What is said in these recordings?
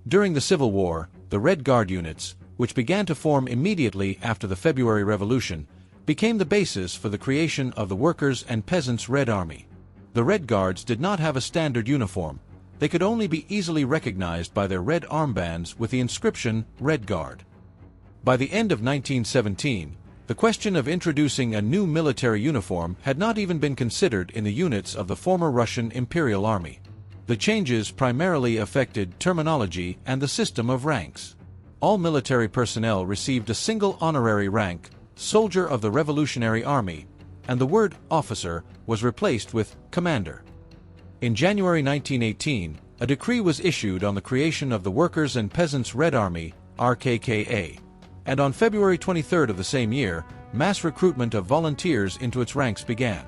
During the Civil War, the Red Guard units, which began to form immediately after the February Revolution, became the basis for the creation of the Workers' and Peasants' Red Army. The Red Guards did not have a standard uniform. They could only be easily recognized by their red armbands with the inscription Red Guard. By the end of 1917, the question of introducing a new military uniform had not even been considered in the units of the former Russian Imperial Army. The changes primarily affected terminology and the system of ranks. All military personnel received a single honorary rank, Soldier of the Revolutionary Army, and the word officer was replaced with commander. In January 1918, a decree was issued on the creation of the Workers' and Peasants' Red Army, RKKA, and on February 23 of the same year, mass recruitment of volunteers into its ranks began.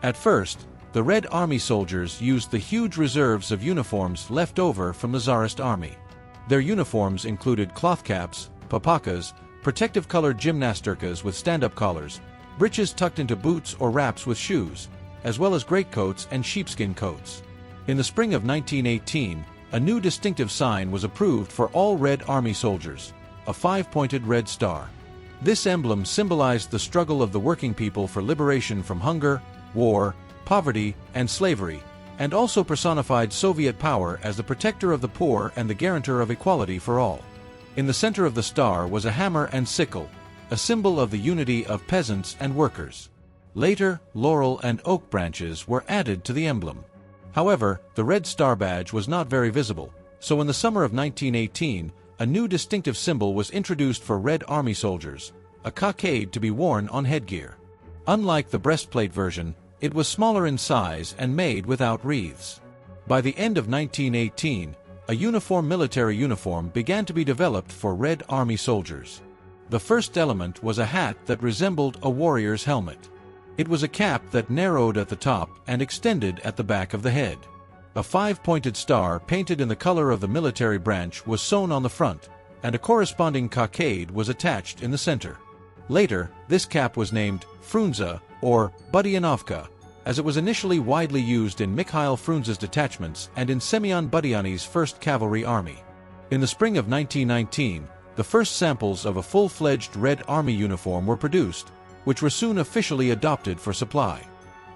At first, the Red Army soldiers used the huge reserves of uniforms left over from the Tsarist army. Their uniforms included cloth caps, papakas, protective-colored gymnasturkas with stand-up collars, breeches tucked into boots or wraps with shoes, as well as greatcoats and sheepskin coats. In the spring of 1918, a new distinctive sign was approved for all Red Army soldiers, a 5-pointed red star. This emblem symbolized the struggle of the working people for liberation from hunger, war, poverty, and slavery, and also personified Soviet power as the protector of the poor and the guarantor of equality for all. In the center of the star was a hammer and sickle, a symbol of the unity of peasants and workers. Later, laurel and oak branches were added to the emblem. However, the red star badge was not very visible, so in the summer of 1918, a new distinctive symbol was introduced for Red Army soldiers, a cockade to be worn on headgear. Unlike the breastplate version, it was smaller in size and made without wreaths. By the end of 1918, a uniform military uniform began to be developed for Red Army soldiers. The first element was a hat that resembled a warrior's helmet. It was a cap that narrowed at the top and extended at the back of the head. A 5-pointed star painted in the color of the military branch was sewn on the front, and a corresponding cockade was attached in the center. Later, this cap was named Frunze or Budianovka, as it was initially widely used in Mikhail Frunze's detachments and in Semyon Budyonny's 1st Cavalry Army. In the spring of 1919, the first samples of a full-fledged Red Army uniform were produced, which were soon officially adopted for supply.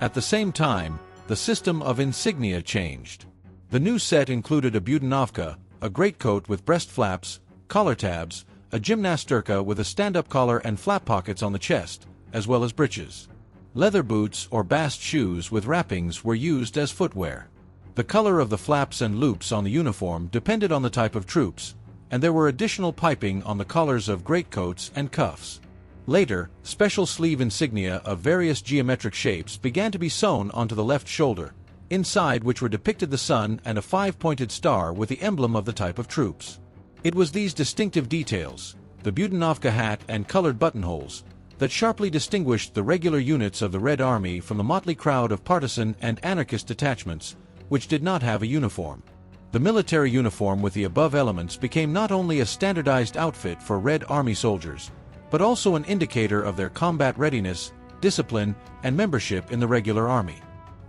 At the same time, the system of insignia changed. The new set included a Budianovka, a greatcoat with breast flaps, collar tabs, a gymnasturka with a stand-up collar and flap pockets on the chest, as well as breeches. Leather boots or bast shoes with wrappings were used as footwear. The color of the flaps and loops on the uniform depended on the type of troops, and there were additional piping on the collars of greatcoats and cuffs. Later, special sleeve insignia of various geometric shapes began to be sewn onto the left shoulder, inside which were depicted the sun and a 5-pointed star with the emblem of the type of troops. It was these distinctive details, the Budianovka hat and colored buttonholes, that sharply distinguished the regular units of the Red Army from the motley crowd of partisan and anarchist detachments, which did not have a uniform. The military uniform with the above elements became not only a standardized outfit for Red Army soldiers, but also an indicator of their combat readiness, discipline, and membership in the regular army.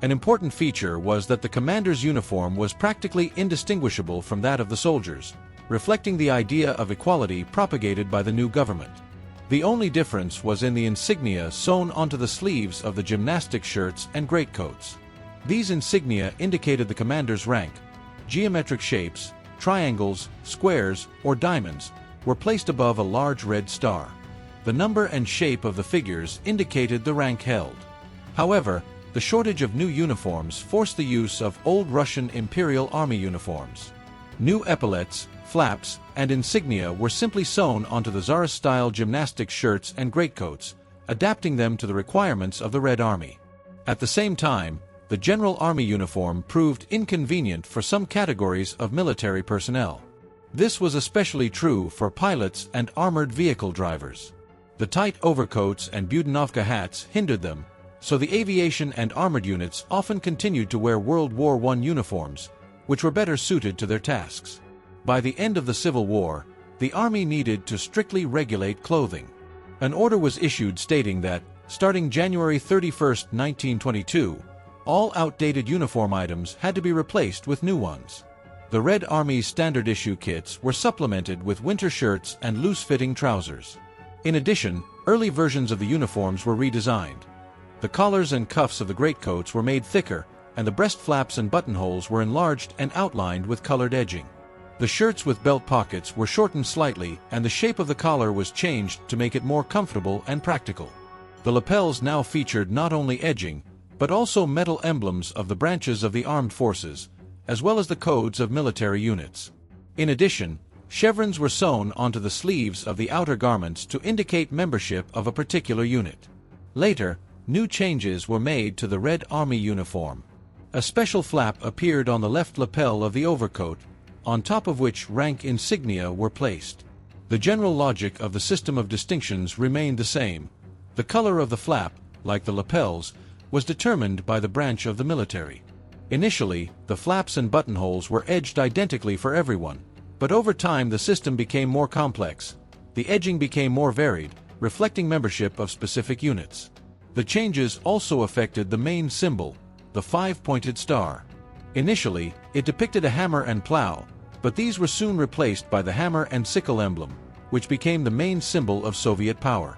An important feature was that the commander's uniform was practically indistinguishable from that of the soldiers, reflecting the idea of equality propagated by the new government. The only difference was in the insignia sewn onto the sleeves of the gymnastic shirts and greatcoats. These insignia indicated the commander's rank. Geometric shapes, triangles, squares, or diamonds, were placed above a large red star. The number and shape of the figures indicated the rank held. However, the shortage of new uniforms forced the use of old Russian Imperial Army uniforms. New epaulets, flaps, and insignia were simply sewn onto the Tsarist-style gymnastic shirts and greatcoats, adapting them to the requirements of the Red Army. At the same time, the General Army uniform proved inconvenient for some categories of military personnel. This was especially true for pilots and armored vehicle drivers. The tight overcoats and Budianovka hats hindered them, so the aviation and armored units often continued to wear World War I uniforms, which were better suited to their tasks. By the end of the Civil War, the Army needed to strictly regulate clothing. An order was issued stating that, starting January 31, 1922, all outdated uniform items had to be replaced with new ones. The Red Army's standard issue kits were supplemented with winter shirts and loose-fitting trousers. In addition, early versions of the uniforms were redesigned. The collars and cuffs of the greatcoats were made thicker, and the breast flaps and buttonholes were enlarged and outlined with colored edging. The shirts with belt pockets were shortened slightly, and the shape of the collar was changed to make it more comfortable and practical. The lapels now featured not only edging, but also metal emblems of the branches of the armed forces, as well as the codes of military units. In addition, chevrons were sewn onto the sleeves of the outer garments to indicate membership of a particular unit. Later, new changes were made to the Red Army uniform. A special flap appeared on the left lapel of the overcoat, on top of which rank insignia were placed. The general logic of the system of distinctions remained the same. The color of the flap, like the lapels, was determined by the branch of the military. Initially, the flaps and buttonholes were edged identically for everyone, but over time the system became more complex. The edging became more varied, reflecting membership of specific units. The changes also affected the main symbol, the five-pointed star. Initially, it depicted a hammer and plow, but these were soon replaced by the hammer and sickle emblem, which became the main symbol of Soviet power.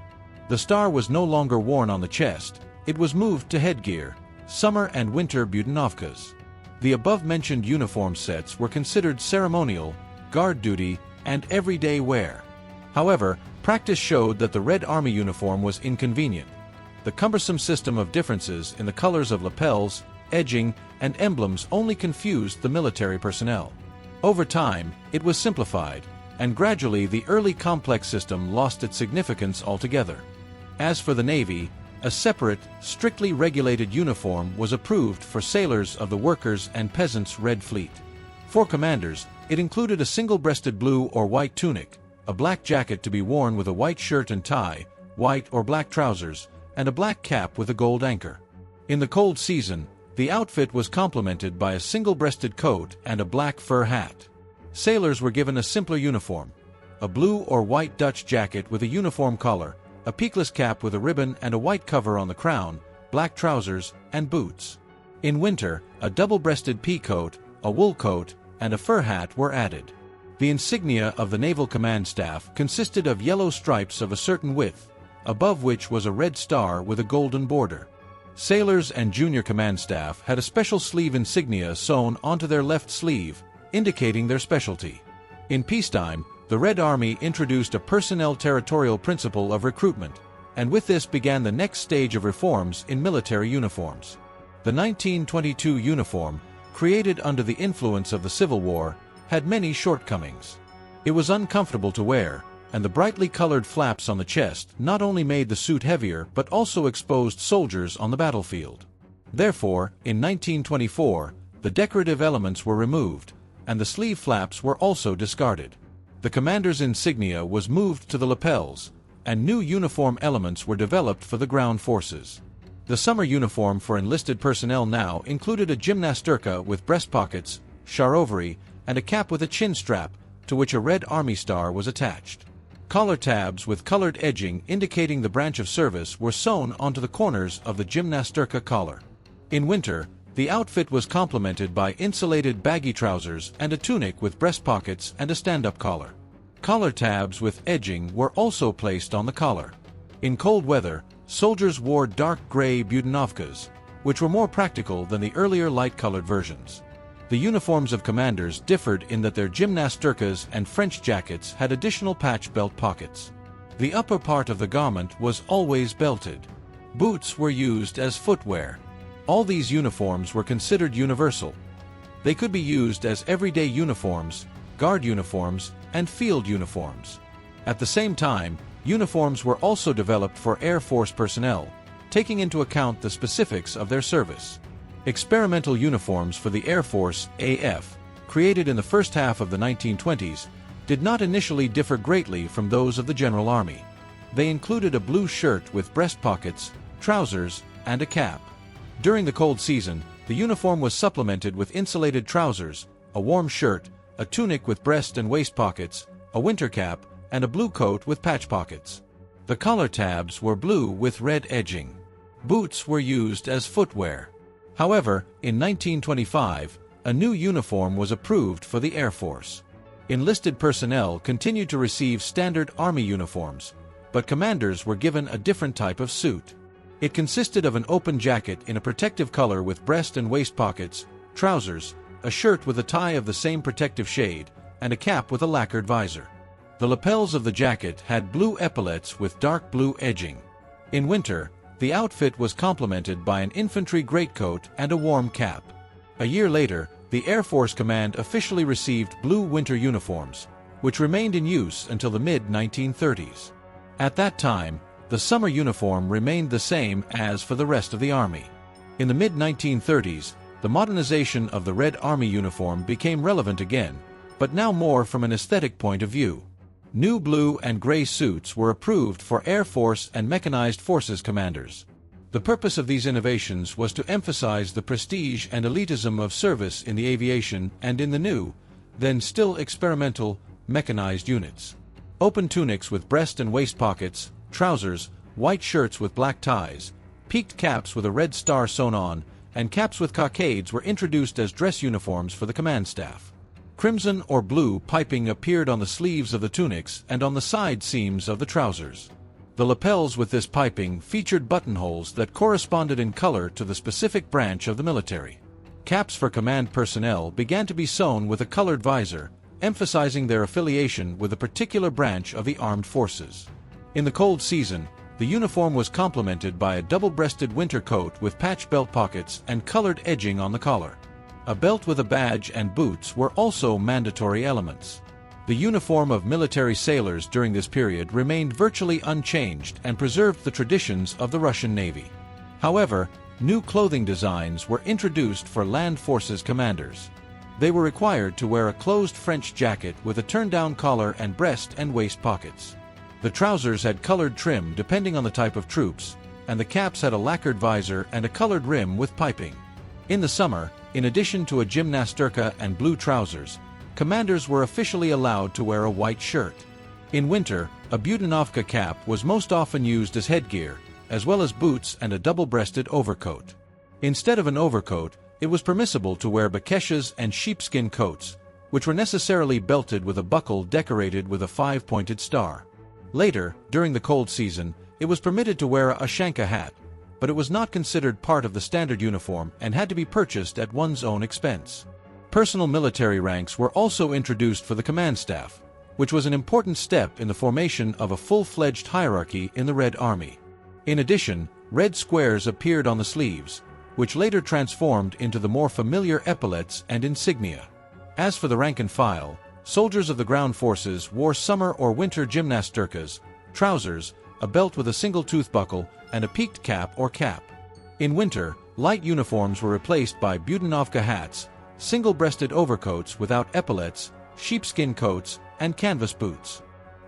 The star was no longer worn on the chest, it was moved to headgear, summer and winter Budinovkas. The above-mentioned uniform sets were considered ceremonial, guard duty, and everyday wear. However, practice showed that the Red Army uniform was inconvenient. The cumbersome system of differences in the colors of lapels, edging, and emblems only confused the military personnel. Over time, it was simplified, and gradually the early complex system lost its significance altogether. As for the Navy, a separate, strictly regulated uniform was approved for sailors of the Workers' and Peasants' Red Fleet. For commanders, it included a single-breasted blue or white tunic, a black jacket to be worn with a white shirt and tie, white or black trousers, and a black cap with a gold anchor. In the cold season, the outfit was complemented by a single-breasted coat and a black fur hat. Sailors were given a simpler uniform, a blue or white Dutch jacket with a uniform collar, a peakless cap with a ribbon and a white cover on the crown, black trousers, and boots. In winter, a double-breasted pea coat, a wool coat, and a fur hat were added. The insignia of the Naval Command Staff consisted of yellow stripes of a certain width, above which was a red star with a golden border. Sailors and junior command staff had a special sleeve insignia sewn onto their left sleeve, indicating their specialty. In peacetime, the Red Army introduced a personnel territorial principle of recruitment, and with this began the next stage of reforms in military uniforms. The 1922 uniform, created under the influence of the Civil War, had many shortcomings. It was uncomfortable to wear, and the brightly colored flaps on the chest not only made the suit heavier but also exposed soldiers on the battlefield. Therefore, in 1924, the decorative elements were removed, and the sleeve flaps were also discarded. The commander's insignia was moved to the lapels, and new uniform elements were developed for the ground forces. The summer uniform for enlisted personnel now included a gymnasturka with breast pockets, sharovary, and a cap with a chin strap, to which a Red Army star was attached. Collar tabs with colored edging indicating the branch of service were sewn onto the corners of the gymnasturka collar. In winter, the outfit was complemented by insulated baggy trousers and a tunic with breast pockets and a stand-up collar. Collar tabs with edging were also placed on the collar. In cold weather, soldiers wore dark gray Budinovkas, which were more practical than the earlier light-colored versions. The uniforms of commanders differed in that their gymnasturkas and French jackets had additional patch belt pockets. The upper part of the garment was always belted. Boots were used as footwear. All these uniforms were considered universal. They could be used as everyday uniforms, guard uniforms, and field uniforms. At the same time, uniforms were also developed for Air Force personnel, taking into account the specifics of their service. Experimental uniforms for the Air Force, AF, created in the first half of the 1920s, did not initially differ greatly from those of the General Army. They included a blue shirt with breast pockets, trousers, and a cap. During the cold season, the uniform was supplemented with insulated trousers, a warm shirt, a tunic with breast and waist pockets, a winter cap, and a blue coat with patch pockets. The collar tabs were blue with red edging. Boots were used as footwear. However, in 1925, a new uniform was approved for the Air Force. Enlisted personnel continued to receive standard Army uniforms, but commanders were given a different type of suit. It consisted of an open jacket in a protective color with breast and waist pockets, trousers, a shirt with a tie of the same protective shade, and a cap with a lacquered visor. The lapels of the jacket had blue epaulets with dark blue edging. In winter, the outfit was complemented by an infantry greatcoat and a warm cap. A year later, the Air Force Command officially received blue winter uniforms, which remained in use until the mid-1930s. At that time, the summer uniform remained the same as for the rest of the Army. In the mid-1930s, the modernization of the Red Army uniform became relevant again, but now more from an aesthetic point of view. New blue and gray suits were approved for Air Force and Mechanized Forces commanders. The purpose of these innovations was to emphasize the prestige and elitism of service in the aviation and in the new, then still experimental, mechanized units. Open tunics with breast and waist pockets, trousers, white shirts with black ties, peaked caps with a red star sewn on, and caps with cockades were introduced as dress uniforms for the command staff. Crimson or blue piping appeared on the sleeves of the tunics and on the side seams of the trousers. The lapels with this piping featured buttonholes that corresponded in color to the specific branch of the military. Caps for command personnel began to be sewn with a colored visor, emphasizing their affiliation with a particular branch of the armed forces. In the cold season, the uniform was complemented by a double-breasted winter coat with patch belt pockets and colored edging on the collar. A belt with a badge and boots were also mandatory elements. The uniform of military sailors during this period remained virtually unchanged and preserved the traditions of the Russian Navy. However, new clothing designs were introduced for land forces commanders. They were required to wear a closed French jacket with a turn-down collar and breast and waist pockets. The trousers had colored trim depending on the type of troops, and the caps had a lacquered visor and a colored rim with piping. In the summer, in addition to a gymnasturka and blue trousers, commanders were officially allowed to wear a white shirt. In winter, a Budanovka cap was most often used as headgear, as well as boots and a double-breasted overcoat. Instead of an overcoat, it was permissible to wear bekeshas and sheepskin coats, which were necessarily belted with a buckle decorated with a five-pointed star. Later, during the cold season, it was permitted to wear a Ushanka hat, but it was not considered part of the standard uniform and had to be purchased at one's own expense. Personal military ranks were also introduced for the command staff, which was an important step in the formation of a full-fledged hierarchy in the Red Army. In addition, red squares appeared on the sleeves, which later transformed into the more familiar epaulets and insignia. As for the rank and file, soldiers of the ground forces wore summer or winter gymnasturkas, trousers, a belt with a single tooth buckle, and a peaked cap or cap. In winter, light uniforms were replaced by Budanovka hats, single-breasted overcoats without epaulets, sheepskin coats, and canvas boots.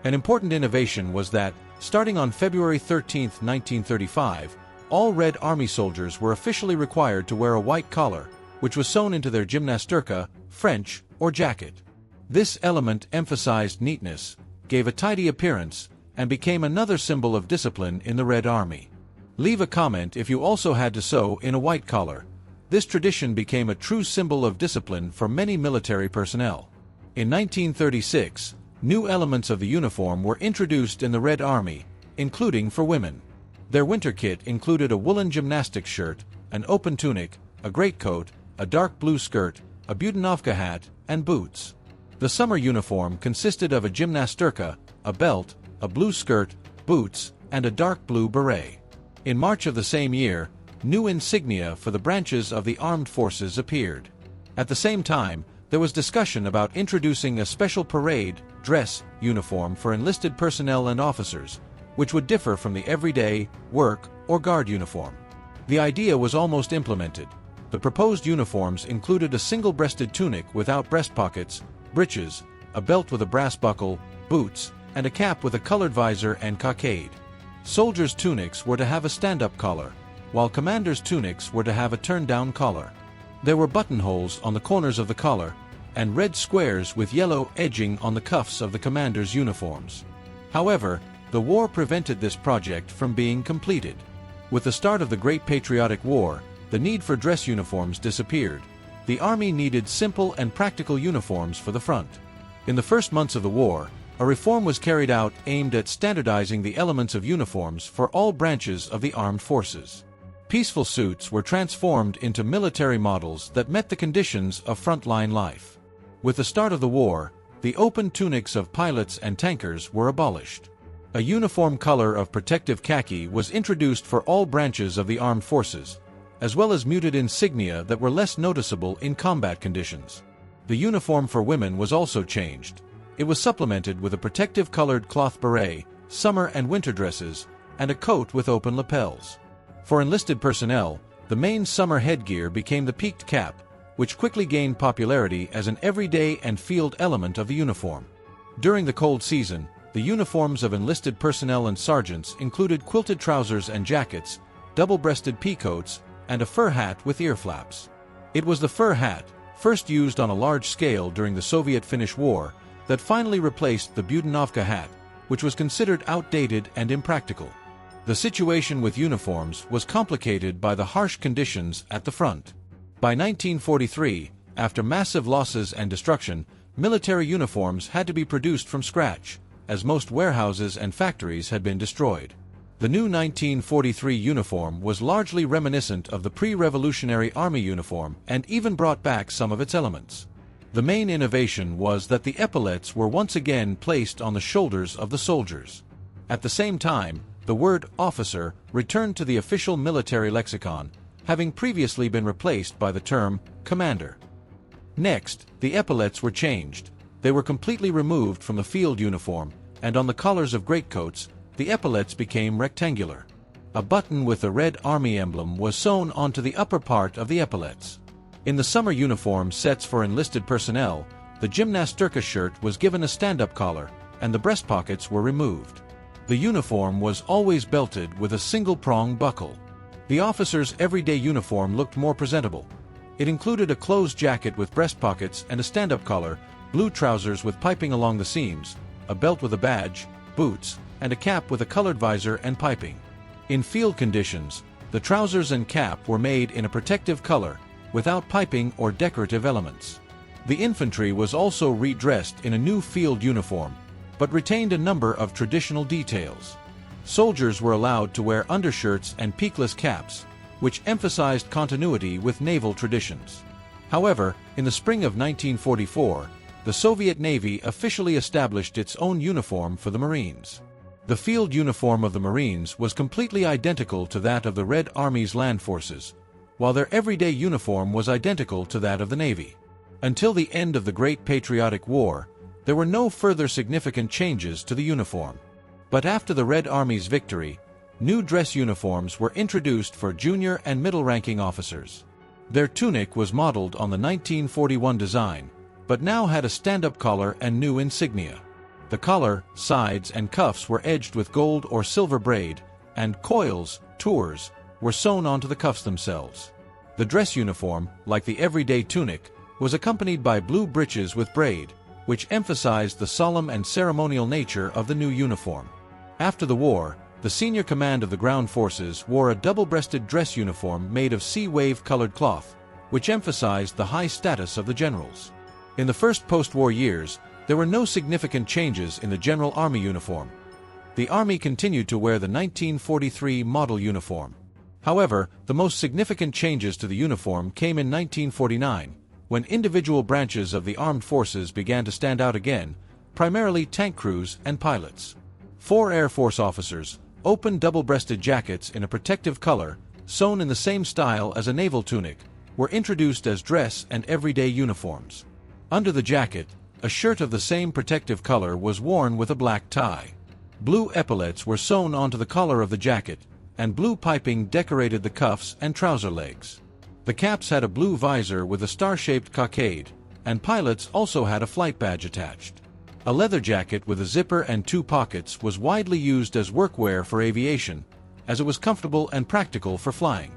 An important innovation was that, starting on February 13, 1935, all Red Army soldiers were officially required to wear a white collar, which was sewn into their gymnasturka, French, or jacket. This element emphasized neatness, gave a tidy appearance, and became another symbol of discipline in the Red Army. Leave a comment if you also had to sew in a white collar. This tradition became a true symbol of discipline for many military personnel. In 1936, new elements of the uniform were introduced in the Red Army, including for women. Their winter kit included a woolen gymnastics shirt, an open tunic, a greatcoat, a dark blue skirt, a Budanovka hat, and boots. The summer uniform consisted of a gymnasturka, a belt, a blue skirt, boots, and a dark blue beret. In March of the same year, new insignia for the branches of the armed forces appeared. At the same time, there was discussion about introducing a special parade, dress, uniform for enlisted personnel and officers, which would differ from the everyday, work, or guard uniform. The idea was almost implemented. The proposed uniforms included a single-breasted tunic without breast pockets, breeches, a belt with a brass buckle, boots, and a cap with a colored visor and cockade. Soldiers' tunics were to have a stand-up collar, while commanders' tunics were to have a turn-down collar. There were buttonholes on the corners of the collar, and red squares with yellow edging on the cuffs of the commanders' uniforms. However, the war prevented this project from being completed. With the start of the Great Patriotic War, the need for dress uniforms disappeared. The Army needed simple and practical uniforms for the front. In the first months of the war, a reform was carried out aimed at standardizing the elements of uniforms for all branches of the armed forces. Peaceful suits were transformed into military models that met the conditions of frontline life. With the start of the war, the open tunics of pilots and tankers were abolished. A uniform color of protective khaki was introduced for all branches of the armed forces, as well as muted insignia that were less noticeable in combat conditions. The uniform for women was also changed. It was supplemented with a protective colored cloth beret, summer and winter dresses, and a coat with open lapels. For enlisted personnel, the main summer headgear became the peaked cap, which quickly gained popularity as an everyday and field element of the uniform. During the cold season, the uniforms of enlisted personnel and sergeants included quilted trousers and jackets, double-breasted peacoats, and a fur hat with ear flaps. It was the fur hat, first used on a large scale during the Soviet-Finnish War, that finally replaced the Budanovka hat, which was considered outdated and impractical. The situation with uniforms was complicated by the harsh conditions at the front. By 1943, after massive losses and destruction, military uniforms had to be produced from scratch, as most warehouses and factories had been destroyed. The new 1943 uniform was largely reminiscent of the pre-revolutionary Army uniform and even brought back some of its elements. The main innovation was that the epaulettes were once again placed on the shoulders of the soldiers. At the same time, the word officer returned to the official military lexicon, having previously been replaced by the term commander. Next, the epaulettes were changed. They were completely removed from the field uniform, and on the collars of greatcoats, the epaulettes became rectangular. A button with the Red Army emblem was sewn onto the upper part of the epaulettes. In the summer uniform sets for enlisted personnel, the gymnasturka shirt was given a stand-up collar, and the breast pockets were removed. The uniform was always belted with a single-prong buckle. The officer's everyday uniform looked more presentable. It included a closed jacket with breast pockets and a stand-up collar, blue trousers with piping along the seams, a belt with a badge, boots, and a cap with a colored visor and piping. In field conditions, the trousers and cap were made in a protective color, without piping or decorative elements. The infantry was also redressed in a new field uniform, but retained a number of traditional details. Soldiers were allowed to wear undershirts and peakless caps, which emphasized continuity with naval traditions. However, in the spring of 1944, the Soviet Navy officially established its own uniform for the Marines. The field uniform of the Marines was completely identical to that of the Red Army's land forces, while their everyday uniform was identical to that of the Navy. Until the end of the Great Patriotic War, there were no further significant changes to the uniform. But after the Red Army's victory, new dress uniforms were introduced for junior and middle-ranking officers. Their tunic was modeled on the 1941 design, but now had a stand-up collar and new insignia. The collar, sides, and cuffs were edged with gold or silver braid, and coils, tours, were sewn onto the cuffs themselves. The dress uniform, like the everyday tunic, was accompanied by blue breeches with braid, which emphasized the solemn and ceremonial nature of the new uniform. After the war, the senior command of the ground forces wore a double-breasted dress uniform made of sea-wave colored cloth, which emphasized the high status of the generals. In the first post-war years, there were no significant changes in the General Army uniform. The Army continued to wear the 1943 model uniform. However, the most significant changes to the uniform came in 1949, when individual branches of the armed forces began to stand out again, primarily tank crews and pilots. 4 Air Force officers, open double-breasted jackets in a protective color, sewn in the same style as a naval tunic, were introduced as dress and everyday uniforms. Under the jacket, a shirt of the same protective color was worn with a black tie. Blue epaulettes were sewn onto the collar of the jacket, and blue piping decorated the cuffs and trouser legs. The caps had a blue visor with a star-shaped cockade, and pilots also had a flight badge attached. A leather jacket with a zipper and 2 pockets was widely used as workwear for aviation, as it was comfortable and practical for flying.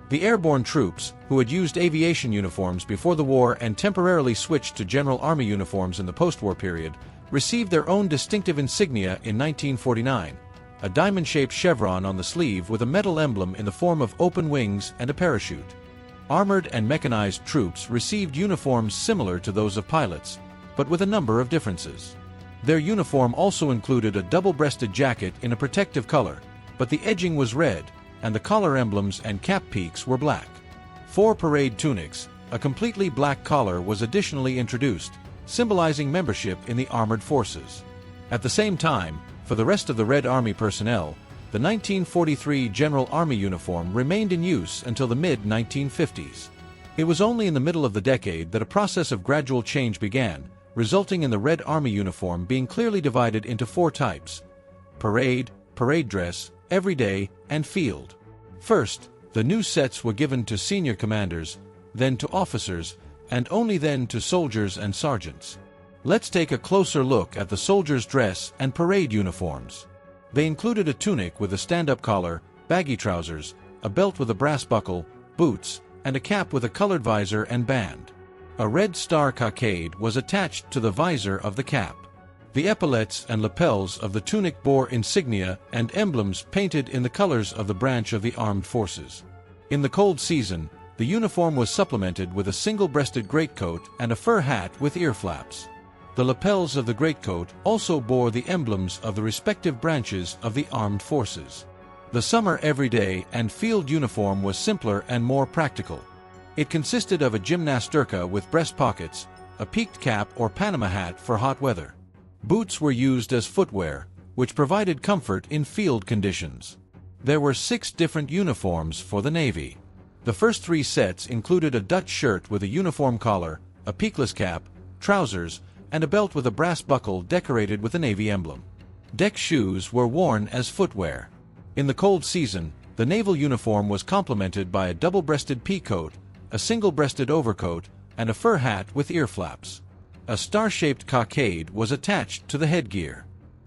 The airborne troops, who had used aviation uniforms before the war and temporarily switched to General Army uniforms in the post-war period, received their own distinctive insignia in 1949, a diamond-shaped chevron on the sleeve with a metal emblem in the form of open wings and a parachute. Armored and mechanized troops received uniforms similar to those of pilots, but with a number of differences. Their uniform also included a double-breasted jacket in a protective color, but the edging was red, and the collar emblems and cap peaks were black. 4 parade tunics, a completely black collar was additionally introduced, symbolizing membership in the armored forces. At the same time, for the rest of the Red Army personnel, the 1943 General Army uniform remained in use until the mid-1950s. It was only in the middle of the decade that a process of gradual change began, resulting in the Red Army uniform being clearly divided into 4 types: parade, parade dress, everyday, and field. First, the new sets were given to senior commanders, then to officers, and only then to soldiers and sergeants. Let's take a closer look at the soldiers' dress and parade uniforms. They included a tunic with a stand-up collar, baggy trousers, a belt with a brass buckle, boots, and a cap with a colored visor and band. A red star cockade was attached to the visor of the cap. The epaulets and lapels of the tunic bore insignia and emblems painted in the colors of the branch of the armed forces. In the cold season, the uniform was supplemented with a single-breasted greatcoat and a fur hat with ear flaps. The lapels of the greatcoat also bore the emblems of the respective branches of the armed forces. The summer everyday and field uniform was simpler and more practical. It consisted of a gymnasturka with breast pockets, a peaked cap or Panama hat for hot weather. Boots were used as footwear, which provided comfort in field conditions. There were 6 different uniforms for the Navy. The first 3 sets included a Dutch shirt with a uniform collar, a peakless cap, trousers, and a belt with a brass buckle decorated with a Navy emblem. Deck shoes were worn as footwear. In the cold season, the naval uniform was complemented by a double-breasted peacoat, a single-breasted overcoat, and a fur hat with ear flaps. A star-shaped cockade was attached to the headgear.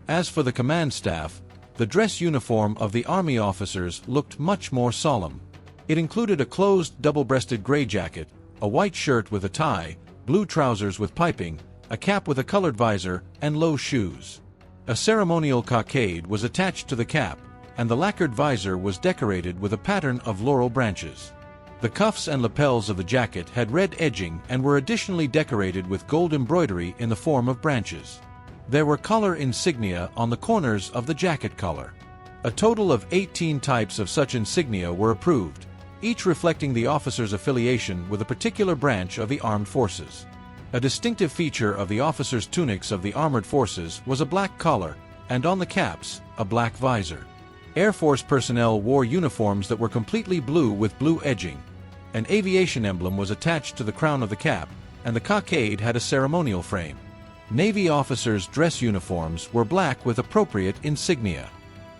As for the command staff, the dress uniform of the Army officers looked much more solemn. It included a closed double-breasted gray jacket, a white shirt with a tie, blue trousers with piping, a cap with a colored visor, and low shoes. A ceremonial cockade was attached to the cap, and the lacquered visor was decorated with a pattern of laurel branches. The cuffs and lapels of the jacket had red edging and were additionally decorated with gold embroidery in the form of branches. There were color insignia on the corners of the jacket collar. A total of 18 types of such insignia were approved, each reflecting the officer's affiliation with a particular branch of the armed forces. A distinctive feature of the officers' tunics of the armored forces was a black collar, and on the caps, a black visor. Air Force personnel wore uniforms that were completely blue with blue edging. An aviation emblem was attached to the crown of the cap, and the cockade had a ceremonial frame. Navy officers' dress uniforms were black with appropriate insignia.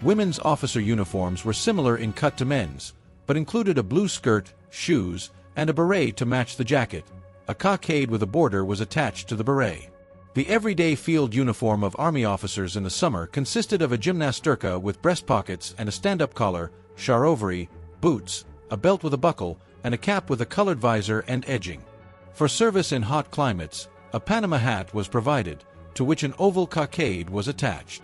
Women's officer uniforms were similar in cut to men's, but included a blue skirt, shoes, and a beret to match the jacket. A cockade with a border was attached to the beret. The everyday field uniform of Army officers in the summer consisted of a gymnasturka with breast pockets and a stand-up collar, charovary, boots, a belt with a buckle, and a cap with a colored visor and edging. For service in hot climates, a Panama hat was provided, to which an oval cockade was attached.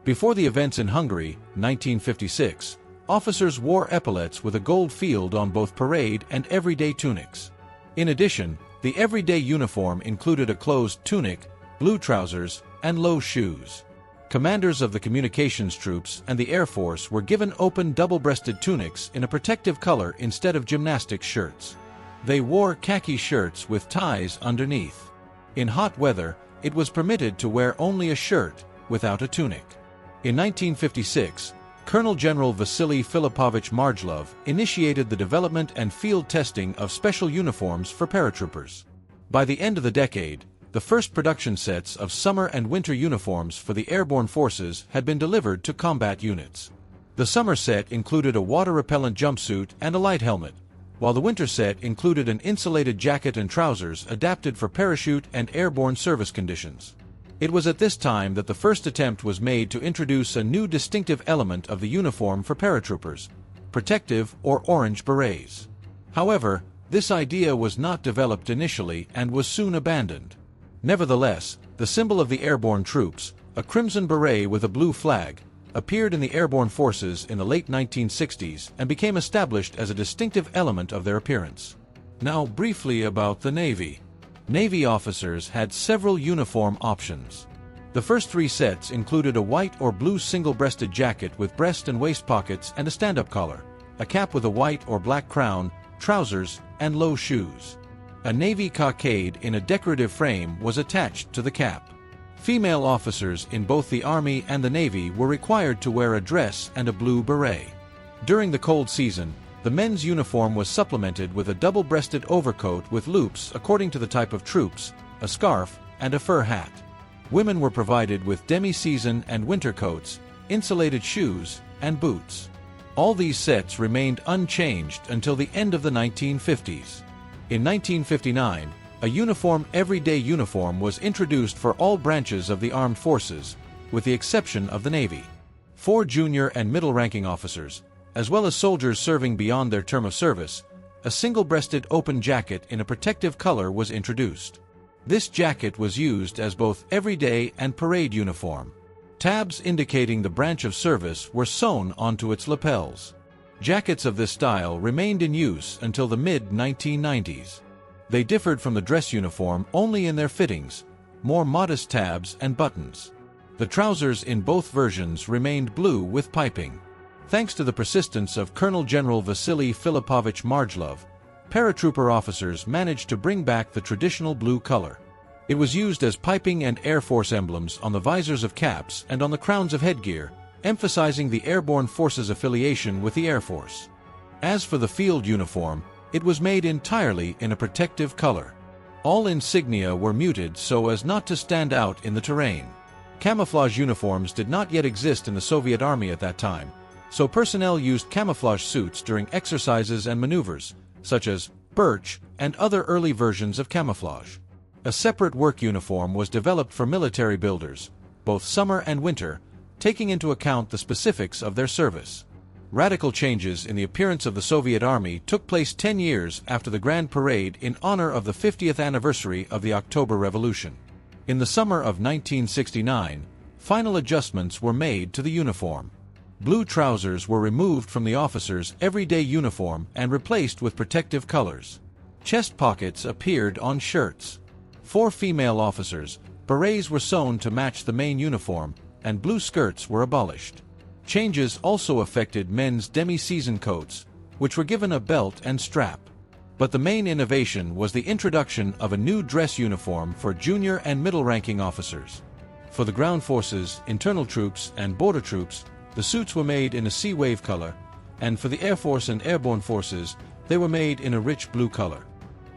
Before the events in Hungary, 1956, officers wore epaulets with a gold field on both parade and everyday tunics. In addition, the everyday uniform included a closed tunic, blue trousers, and low shoes. Commanders of the communications troops and the Air Force were given open double-breasted tunics in a protective color instead of gymnastic shirts. They wore khaki shirts with ties underneath. In hot weather, it was permitted to wear only a shirt, without a tunic. In 1956, Colonel General Vasily Filipovich Margelov initiated the development and field testing of special uniforms for paratroopers. By the end of the decade, the first production sets of summer and winter uniforms for the airborne forces had been delivered to combat units. The summer set included a water-repellent jumpsuit and a light helmet, while the winter set included an insulated jacket and trousers adapted for parachute and airborne service conditions. It was at this time that the first attempt was made to introduce a new distinctive element of the uniform for paratroopers, protective or orange berets. However, this idea was not developed initially and was soon abandoned. Nevertheless, the symbol of the airborne troops, a crimson beret with a blue flag, appeared in the airborne forces in the late 1960s and became established as a distinctive element of their appearance. Now briefly about the Navy. Navy officers had several uniform options. The first three sets included a white or blue single-breasted jacket with breast and waist pockets and a stand-up collar, a cap with a white or black crown, trousers, and low shoes. A Navy cockade in a decorative frame was attached to the cap. Female officers in both the Army and the Navy were required to wear a dress and a blue beret. During the cold season, the men's uniform was supplemented with a double-breasted overcoat with loops according to the type of troops, a scarf, and a fur hat. Women were provided with demi-season and winter coats, insulated shoes, and boots. All these sets remained unchanged until the end of the 1950s. In 1959, a uniform everyday uniform was introduced for all branches of the armed forces, with the exception of the Navy. For junior and middle-ranking officers, as well as soldiers serving beyond their term of service, a single-breasted open jacket in a protective color was introduced. This jacket was used as both everyday and parade uniform. Tabs indicating the branch of service were sewn onto its lapels. Jackets of this style remained in use until the mid-1990s. They differed from the dress uniform only in their fittings, more modest tabs and buttons. The trousers in both versions remained blue with piping. Thanks to the persistence of Colonel General Vasily Filipovich Margelov, paratrooper officers managed to bring back the traditional blue color. It was used as piping and Air Force emblems on the visors of caps and on the crowns of headgear, emphasizing the Airborne Forces affiliation with the Air Force. As for the field uniform, it was made entirely in a protective color. All insignia were muted so as not to stand out in the terrain. Camouflage uniforms did not yet exist in the Soviet Army at that time, so personnel used camouflage suits during exercises and maneuvers, such as birch and other early versions of camouflage. A separate work uniform was developed for military builders, both summer and winter, taking into account the specifics of their service. Radical changes in the appearance of the Soviet Army took place 10 years after the Grand Parade in honor of the 50th anniversary of the October Revolution. In the summer of 1969, final adjustments were made to the uniform. Blue trousers were removed from the officers' everyday uniform and replaced with protective colors. Chest pockets appeared on shirts. For female officers, berets were sewn to match the main uniform, and blue skirts were abolished. Changes also affected men's demi-season coats, which were given a belt and strap. But the main innovation was the introduction of a new dress uniform for junior and middle-ranking officers. For the ground forces, internal troops, and border troops, the suits were made in a sea wave color, and for the Air Force and Airborne Forces, they were made in a rich blue color.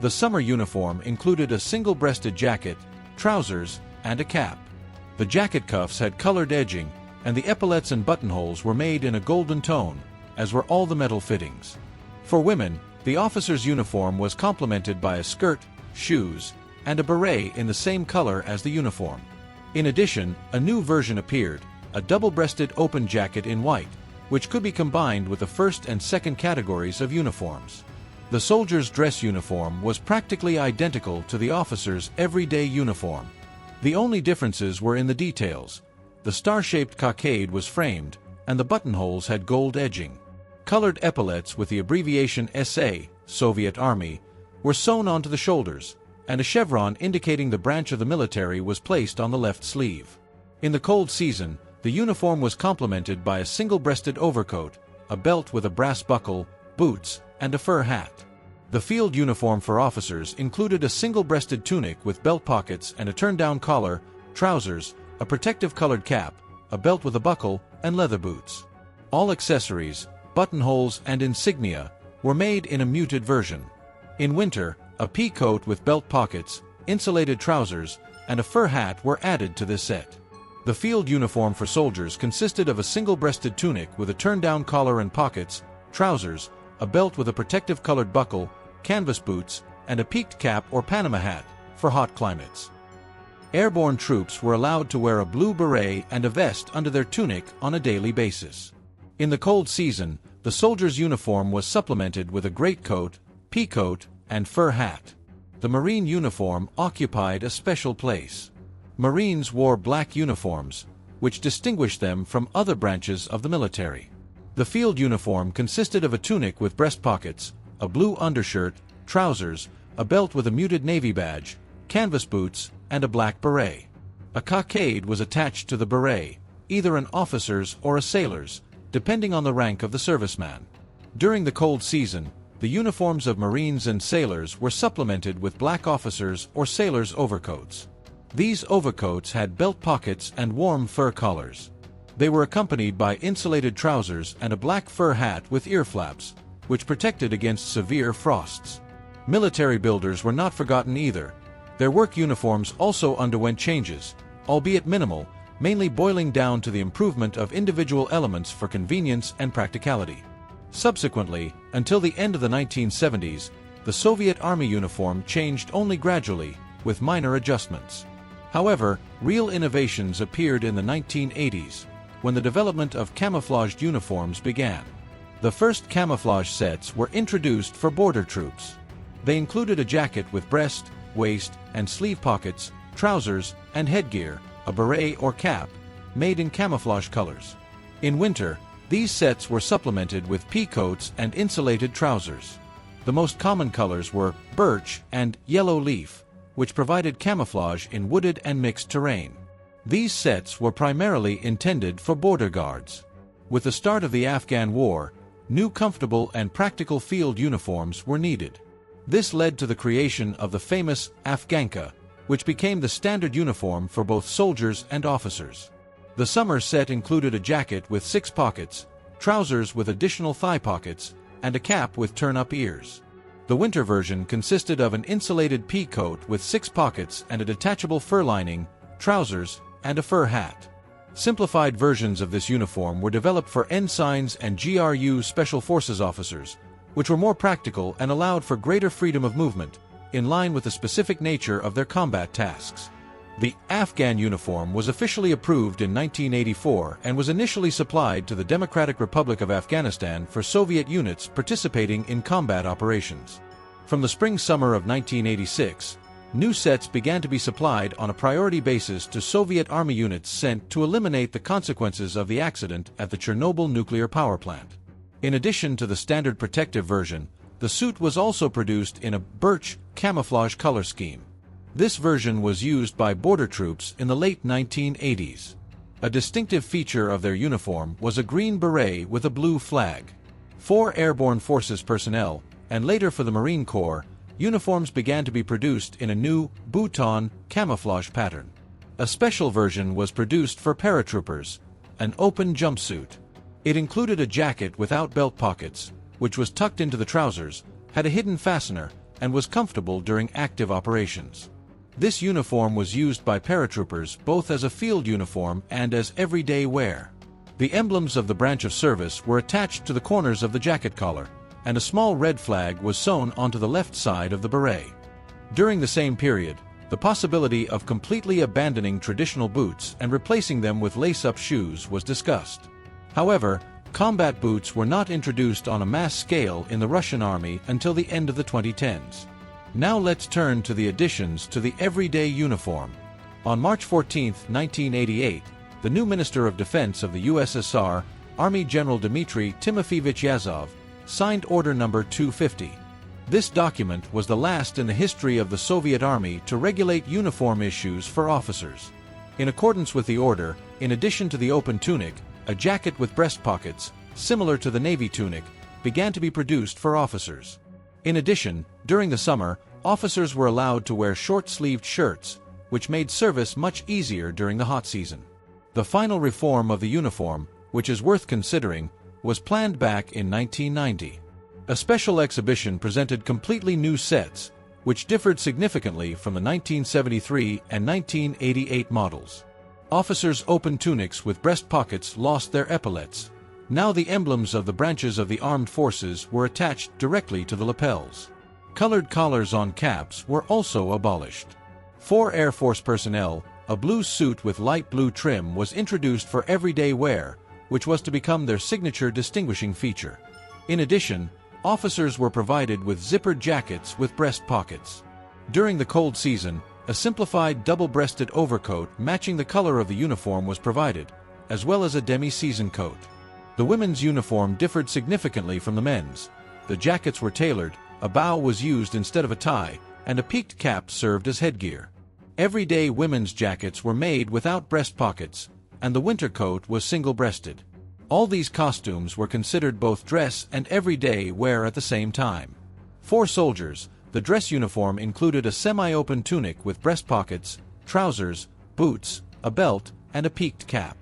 The summer uniform included a single-breasted jacket, trousers, and a cap. The jacket cuffs had colored edging, and the epaulets and buttonholes were made in a golden tone, as were all the metal fittings. For women, the officer's uniform was complemented by a skirt, shoes, and a beret in the same color as the uniform. In addition, a new version appeared, a double-breasted open jacket in white, which could be combined with the first and second categories of uniforms. The soldier's dress uniform was practically identical to the officer's everyday uniform. The only differences were in the details. The star-shaped cockade was framed, and the buttonholes had gold edging. Colored epaulets with the abbreviation SA, Soviet Army, were sewn onto the shoulders, and a chevron indicating the branch of the military was placed on the left sleeve. In the cold season, the uniform was complemented by a single-breasted overcoat, a belt with a brass buckle, boots, and a fur hat. The field uniform for officers included a single-breasted tunic with belt pockets and a turned-down collar, trousers, a protective colored cap, a belt with a buckle, and leather boots. All accessories, buttonholes, and insignia were made in a muted version. In winter, a pea coat with belt pockets, insulated trousers, and a fur hat were added to this set. The field uniform for soldiers consisted of a single-breasted tunic with a turned-down collar and pockets, trousers, a belt with a protective colored buckle, canvas boots, and a peaked cap or Panama hat for hot climates. Airborne troops were allowed to wear a blue beret and a vest under their tunic on a daily basis. In the cold season, the soldier's uniform was supplemented with a greatcoat, pea coat, and fur hat. The Marine uniform occupied a special place. Marines wore black uniforms, which distinguished them from other branches of the military. The field uniform consisted of a tunic with breast pockets, a blue undershirt, trousers, a belt with a muted navy badge, canvas boots, and a black beret. A cockade was attached to the beret, either an officer's or a sailor's, depending on the rank of the serviceman. During the cold season, the uniforms of Marines and sailors were supplemented with black officers' or sailors' overcoats. These overcoats had belt pockets and warm fur collars. They were accompanied by insulated trousers and a black fur hat with ear flaps, which protected against severe frosts. Military builders were not forgotten either. Their work uniforms also underwent changes, albeit minimal, mainly boiling down to the improvement of individual elements for convenience and practicality. Subsequently, until the end of the 1970s, the Soviet Army uniform changed only gradually, with minor adjustments. However, real innovations appeared in the 1980s, when the development of camouflaged uniforms began. The first camouflage sets were introduced for border troops. They included a jacket with breast, waist, and sleeve pockets, trousers, and headgear, a beret or cap, made in camouflage colors. In winter, these sets were supplemented with pea coats and insulated trousers. The most common colors were birch and yellow leaf, which provided camouflage in wooded and mixed terrain. These sets were primarily intended for border guards. With the start of the Afghan War, new comfortable and practical field uniforms were needed. This led to the creation of the famous Afghanka, which became the standard uniform for both soldiers and officers. The summer set included a jacket with 6 pockets, trousers with additional thigh pockets, and a cap with turn-up ears. The winter version consisted of an insulated pea coat with 6 pockets and a detachable fur lining, trousers, and a fur hat. Simplified versions of this uniform were developed for ensigns and GRU Special Forces officers, which were more practical and allowed for greater freedom of movement, in line with the specific nature of their combat tasks. The Afghan uniform was officially approved in 1984 and was initially supplied to the Democratic Republic of Afghanistan for Soviet units participating in combat operations. From the spring-summer of 1986, new sets began to be supplied on a priority basis to Soviet Army units sent to eliminate the consequences of the accident at the Chernobyl nuclear power plant. In addition to the standard protective version, the suit was also produced in a birch camouflage color scheme. This version was used by border troops in the late 1980s. A distinctive feature of their uniform was a green beret with a blue flag. For Airborne Forces personnel, and later for the Marine Corps, uniforms began to be produced in a new Bhutan camouflage pattern. A special version was produced for paratroopers, an open jumpsuit. It included a jacket without belt pockets, which was tucked into the trousers, had a hidden fastener, and was comfortable during active operations. This uniform was used by paratroopers both as a field uniform and as everyday wear. The emblems of the branch of service were attached to the corners of the jacket collar, and a small red flag was sewn onto the left side of the beret. During the same period, the possibility of completely abandoning traditional boots and replacing them with lace-up shoes was discussed. However, combat boots were not introduced on a mass scale in the Russian army until the end of the 2010s. Now let's turn to the additions to the everyday uniform. On March 14, 1988, the new Minister of Defense of the USSR, Army General Dmitry Timofeyevich Yazov, signed Order No. 250. This document was the last in the history of the Soviet Army to regulate uniform issues for officers. In accordance with the order, in addition to the open tunic, a jacket with breast pockets, similar to the Navy tunic, began to be produced for officers. In addition, during the summer, officers were allowed to wear short-sleeved shirts, which made service much easier during the hot season. The final reform of the uniform, which is worth considering, was planned back in 1990. A special exhibition presented completely new sets, which differed significantly from the 1973 and 1988 models. Officers' open tunics with breast pockets lost their epaulets. Now the emblems of the branches of the armed forces were attached directly to the lapels. Colored collars on caps were also abolished. For Air Force personnel, a blue suit with light blue trim was introduced for everyday wear, which was to become their signature distinguishing feature. In addition, officers were provided with zippered jackets with breast pockets. During the cold season, a simplified double-breasted overcoat matching the color of the uniform was provided, as well as a demi-season coat. The women's uniform differed significantly from the men's. The jackets were tailored, a bow was used instead of a tie, and a peaked cap served as headgear. Everyday women's jackets were made without breast pockets, and the winter coat was single-breasted. All these costumes were considered both dress and everyday wear at the same time. For soldiers, the dress uniform included a semi-open tunic with breast pockets, trousers, boots, a belt, and a peaked cap.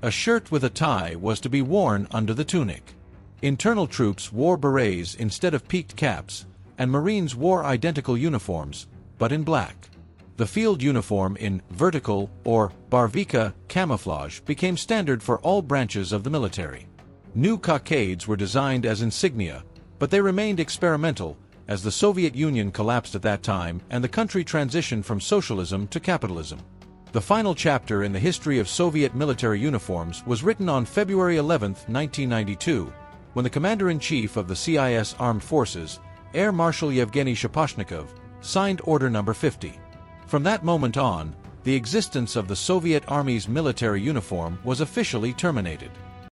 A shirt with a tie was to be worn under the tunic. Internal troops wore berets instead of peaked caps, and Marines wore identical uniforms, but in black. The field uniform in vertical or barvika camouflage became standard for all branches of the military. New cockades were designed as insignia, but they remained experimental, as the Soviet Union collapsed at that time and the country transitioned from socialism to capitalism. The final chapter in the history of Soviet military uniforms was written on February 11, 1992, when the Commander-in-Chief of the CIS Armed Forces, Air Marshal Yevgeny Shaposhnikov, signed Order No. 50. From that moment on, the existence of the Soviet Army's military uniform was officially terminated.